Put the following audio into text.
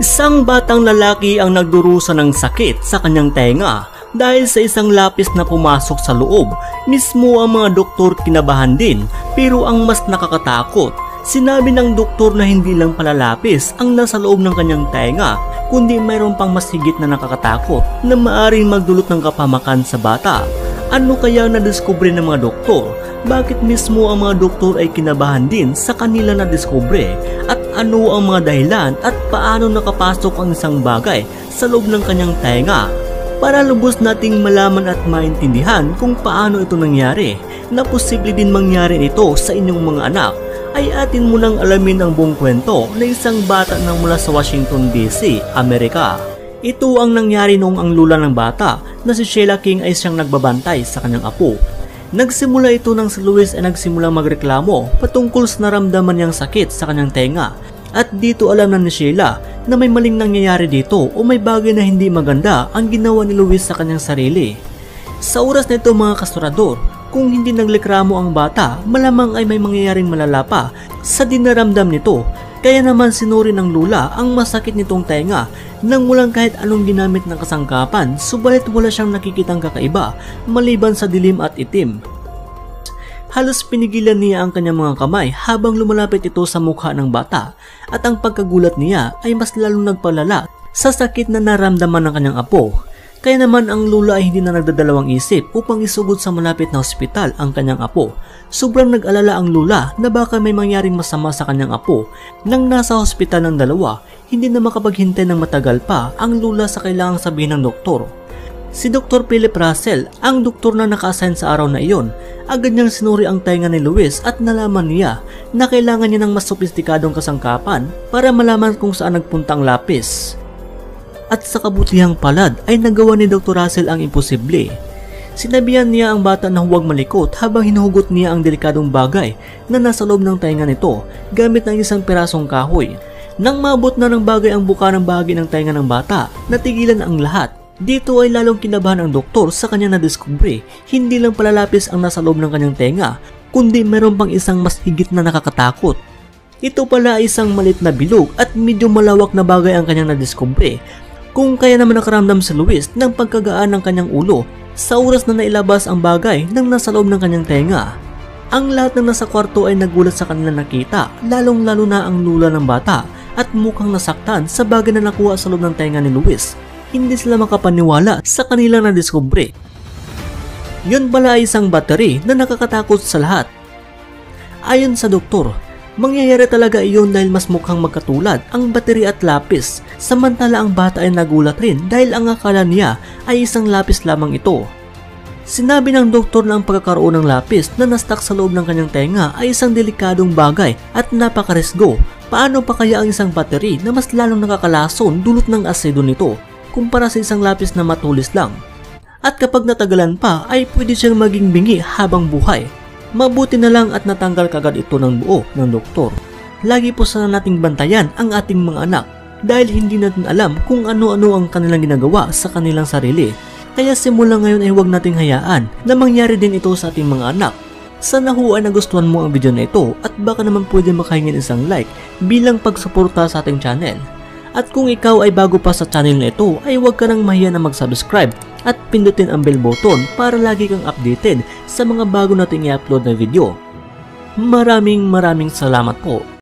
Isang batang lalaki ang nagdurusa ng sakit sa kanyang tenga dahil sa isang lapis na pumasok sa loob. Mismo ang mga doktor kinabahan din, pero ang mas nakakatakot, sinabi ng doktor na hindi lang pala lapis ang nasa loob ng kanyang tenga, kundi mayroon pang mas higit na nakakatakot na maaaring magdulot ng kapahamakan sa bata. Ano kaya nadiskubre ng mga doktor? Bakit mismo ang mga doktor ay kinabahan din sa kanila na diskubre? At ano ang mga dahilan at paano nakapasok ang isang bagay sa loob ng kanyang tenga? Para lubos nating malaman at maintindihan kung paano ito nangyari, na posible din mangyari ito sa inyong mga anak, ay atin munang alamin ang buong kwento na isang bata na mula sa Washington DC, Amerika. Ito ang nangyari noong ang lula ng bata na si Sheila King ay siyang nagbabantay sa kanyang apo. Nagsimula ito nang si Luis ay nagsimulang magreklamo patungkol sa naramdaman niyang sakit sa kanyang tenga. At dito alam na ni Sheila na may maling nangyayari dito o may bagay na hindi maganda ang ginawa ni Luis sa kanyang sarili. Sa oras na ito mga kastorador, kung hindi nagreklamo ang bata, malamang ay may mangyayaring malala pa sa dinaramdam nito. Kaya naman sinuri ng lula ang masakit nitong tenga nang walang kahit anong ginamit ng kasangkapan, subalit wala siyang nakikitang kakaiba maliban sa dilim at itim. Halos pinigilan niya ang kanyang mga kamay habang lumalapit ito sa mukha ng bata, at ang pagkagulat niya ay mas lalong nagpalala sa sakit na naramdaman ng kanyang apo. Kaya naman ang lula ay hindi na nagdadalawang isip upang isugod sa malapit na ospital ang kanyang apo. Sobrang nag-alala ang lula na baka may mangyaring masama sa kanyang apo. Nang nasa ospital ng dalawa, hindi na makapaghintay ng matagal pa ang lula sa kailangang sabihin ng doktor. Si Dr. Philip Russell, ang doktor na naka-assign sa araw na iyon, agad niyang sinuri ang tenga ni Luis at nalaman niya na kailangan niya ng mas sopistikadong kasangkapan para malaman kung saan nagpunta ang lapis. At sa kabutihang palad ay nagawa ni Dr. Russell ang imposible. Sinabihan niya ang bata na huwag malikot habang hinuhugot niya ang delikadong bagay na nasa loob ng tenga nito gamit ng isang pirasong kahoy. Nang maabot na ng bagay ang buka ng bahagi ng tenga ng bata, natigilan ang lahat. Dito ay lalong kinabahan ang doktor sa kanya nadiskubre, hindi lang pala lapis ang nasa loob ng kanyang tenga, kundi meron pang isang mas higit na nakakatakot. Ito pala ay isang malit na bilog at medyo malawak na bagay ang kanyang nadiskubre. Kung kaya naman nakaramdam si Luis ng pagkagaan ng kanyang ulo sa oras na nailabas ang bagay ng nasa loob ng kanyang tenga. Ang lahat ng nasa kwarto ay nagulat sa kanilang nakita, lalong lalo na ang lula ng bata at mukhang nasaktan sa bagay na nakuha sa loob ng tenga ni Luis. Hindi sila makapaniwala sa kanilang nadiskubre. Yun pala ay isang battery na nakakatakot sa lahat. Ayon sa doktor, mangyayari talaga iyon dahil mas mukhang magkatulad ang battery at lapis, samantala ang bata ay nagulat rin dahil ang akala niya ay isang lapis lamang ito. Sinabi ng doktor na ang pagkakaroon ng lapis na nastak sa loob ng kanyang tenga ay isang delikadong bagay at napakarisgo. Paano pa kaya ang isang battery na mas lalong nakakalason dulot ng asedo nito kumpara sa isang lapis na matulis lang? At kapag natagalan pa ay pwede siyang maging bingi habang buhay. Mabuti na lang at natanggal kagad ito ng buo ng doktor. Lagi po sana nating bantayan ang ating mga anak dahil hindi natin alam kung ano-ano ang kanilang ginagawa sa kanilang sarili. Kaya simula ngayon ay huwag nating hayaan na mangyari din ito sa ating mga anak. Sana ho ay nagustuhan mo ang video na ito at baka naman pwede makahingin isang like bilang pagsuporta sa ating channel. At kung ikaw ay bago pa sa channel na ito ay huwag ka nang mahiya na mag-subscribe at pindutin ang bell button para lagi kang updated sa mga bago nating i-upload na video. Maraming salamat po.